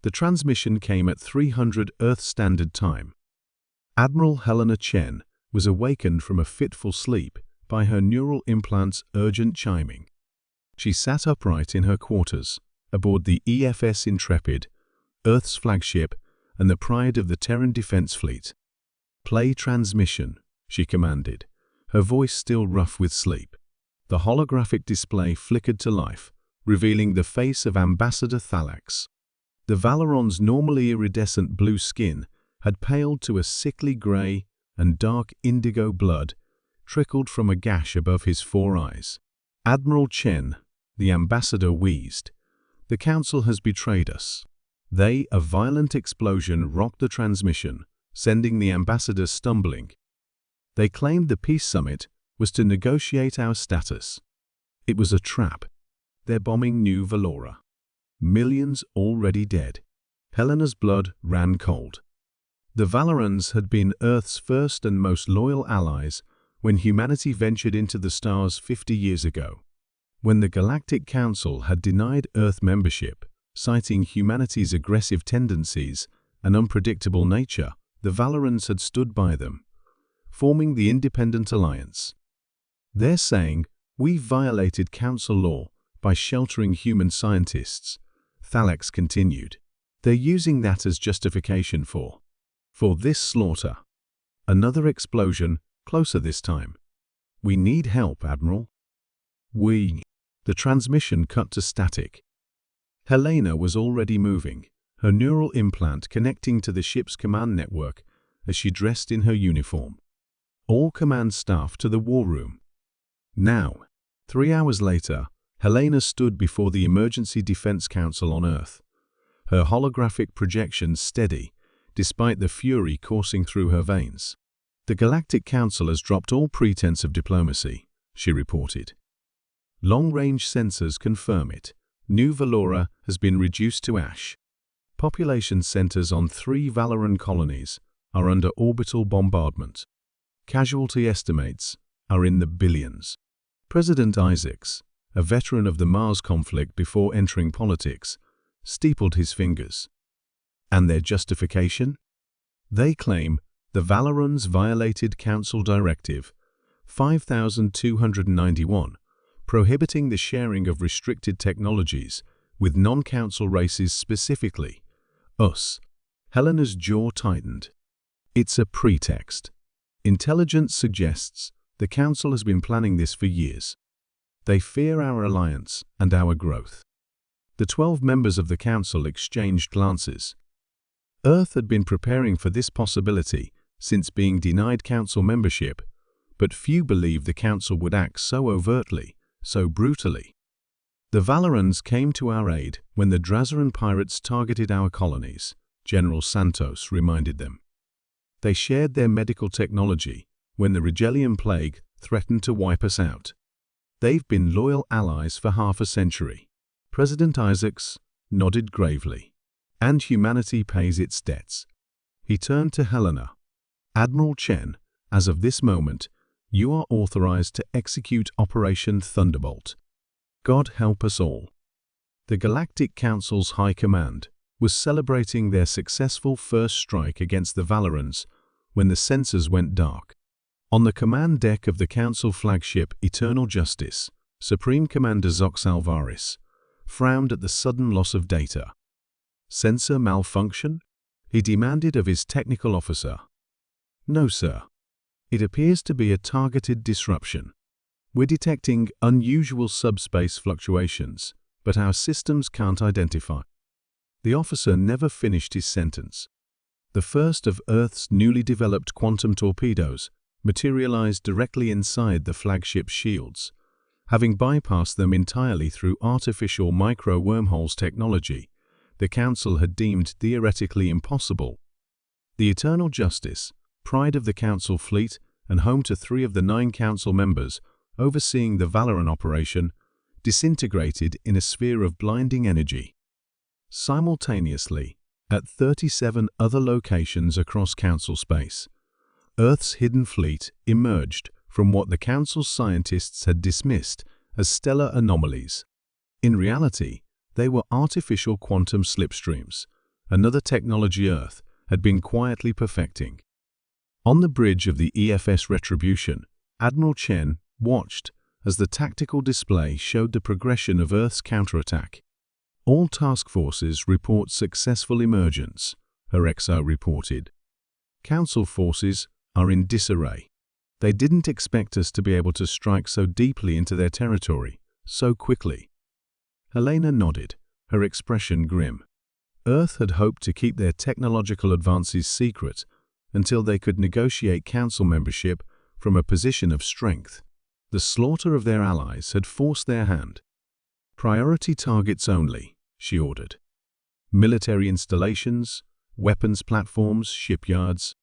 The transmission came at 300 Earth Standard Time. Admiral Helena Chen was awakened from a fitful sleep by her neural implant's urgent chiming. She sat upright in her quarters, aboard the EFS Intrepid, Earth's flagship and the pride of the Terran Defense Fleet. "Play transmission," she commanded, her voice still rough with sleep. The holographic display flickered to life, revealing the face of Ambassador Thalax. The Valoran's normally iridescent blue skin had paled to a sickly gray, and dark indigo blood trickled from a gash above his 4 eyes. "Admiral Chen," the ambassador wheezed, "the Council has betrayed us." A violent explosion rocked the transmission, sending the ambassador stumbling. "They claimed the peace summit was to negotiate our status. It was a trap. They're bombing New Valora. Millions already dead." Helena's blood ran cold. The Valorans had been Earth's first and most loyal allies when humanity ventured into the stars 50 years ago. When the Galactic Council had denied Earth membership, citing humanity's aggressive tendencies and unpredictable nature, the Valorans had stood by them, forming the Independent Alliance. "They're saying we violated Council law by sheltering human scientists," Thalax continued. "They're using that as justification for this slaughter." Another explosion, closer this time. "We need help, Admiral." The transmission cut to static. Helena was already moving, her neural implant connecting to the ship's command network as she dressed in her uniform. "All command staff to the war room." Now, 3 hours later, Helena stood before the Emergency Defense Council on Earth, her holographic projection steady despite the fury coursing through her veins. "The Galactic Council has dropped all pretense of diplomacy," she reported. "Long-range sensors confirm it. New Valora has been reduced to ash. Population centers on 3 Valoran colonies are under orbital bombardment. Casualty estimates are in the billions." President Isaacs, a veteran of the Mars conflict before entering politics, steepled his fingers. "And their justification?" "They claim the Valorans violated Council Directive 5291, prohibiting the sharing of restricted technologies with non-Council races, specifically us." Helena's jaw tightened. "It's a pretext. Intelligence suggests the Council has been planning this for years. They fear our alliance and our growth." The 12 members of the Council exchanged glances. Earth had been preparing for this possibility since being denied Council membership, but few believed the Council would act so overtly, so brutally. "The Valorans came to our aid when the Drazaran pirates targeted our colonies," General Santos reminded them. "They shared their medical technology when the Regelian plague threatened to wipe us out. They've been loyal allies for half a century." President Isaacs nodded gravely. "And humanity pays its debts." He turned to Helena. "Admiral Chen, as of this moment, you are authorized to execute Operation Thunderbolt. God help us all." The Galactic Council's High Command was celebrating their successful first strike against the Valorans when the sensors went dark. On the command deck of the Council flagship Eternal Justice, Supreme Commander Zox Alvarez frowned at the sudden loss of data. "Sensor malfunction?" he demanded of his technical officer. "No, sir. It appears to be a targeted disruption. We're detecting unusual subspace fluctuations, but our systems can't identify." The officer never finished his sentence. The first of Earth's newly developed quantum torpedoes materialized directly inside the flagship's shields. Having bypassed them entirely through artificial micro-wormholes technology, the Council had deemed theoretically impossible. The Eternal Justice, pride of the Council fleet and home to 3 of the 9 Council members overseeing the Valoran operation, disintegrated in a sphere of blinding energy. Simultaneously, at 37 other locations across Council space, Earth's hidden fleet emerged from what the Council's scientists had dismissed as stellar anomalies. In reality, they were artificial quantum slipstreams, another technology Earth had been quietly perfecting. On the bridge of the EFS Retribution, Admiral Chen watched as the tactical display showed the progression of Earth's counterattack. All task forces report successful emergence, her XO reported. Council forces are in disarray. They didn't expect us to be able to strike so deeply into their territory, so quickly. Helena nodded, her expression grim. Earth had hoped to keep their technological advances secret until they could negotiate council membership from a position of strength. The slaughter of their allies had forced their hand. Priority targets only, she ordered. Military installations, weapons platforms, shipyards.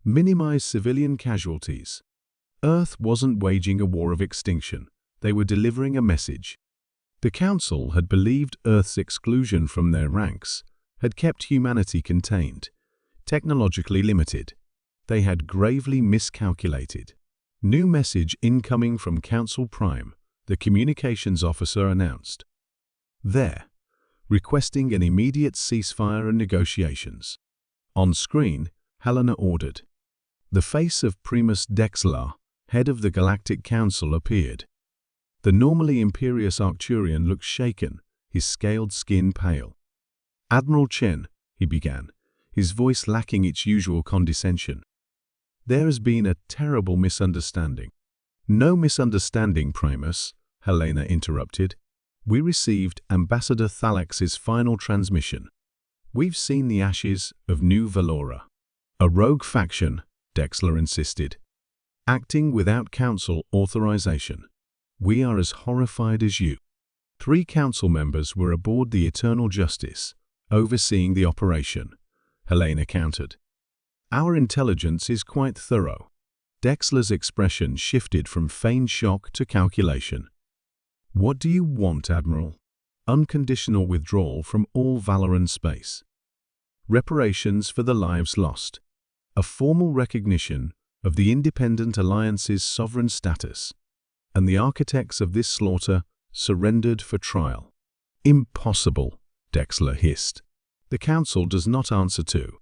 Minimize civilian casualties. Earth wasn't waging a war of extinction. They were delivering a message. The Council had believed Earth's exclusion from their ranks had kept humanity contained, technologically limited. They had gravely miscalculated. New message incoming from Council Prime, the communications officer announced. There, requesting an immediate ceasefire and negotiations. On screen, Helena ordered. The face of Primus Dexler, head of the Galactic Council, appeared. The normally imperious Arcturian looked shaken, his scaled skin pale. Admiral Chen, he began, his voice lacking its usual condescension. There has been a terrible misunderstanding. No misunderstanding, Primus, Helena interrupted. We received Ambassador Thalax's final transmission. We've seen the ashes of New Valora. A rogue faction, Dexler insisted. Acting without council authorization. We are as horrified as you. 3 council members were aboard the Eternal Justice, overseeing the operation, Helena countered. Our intelligence is quite thorough. Dexler's expression shifted from feigned shock to calculation. What do you want, Admiral? Unconditional withdrawal from all Valoran space. Reparations for the lives lost. A formal recognition of the Independent Alliance's sovereign status. And the architects of this slaughter surrendered for trial. Impossible, Dexler hissed. The Council does not answer to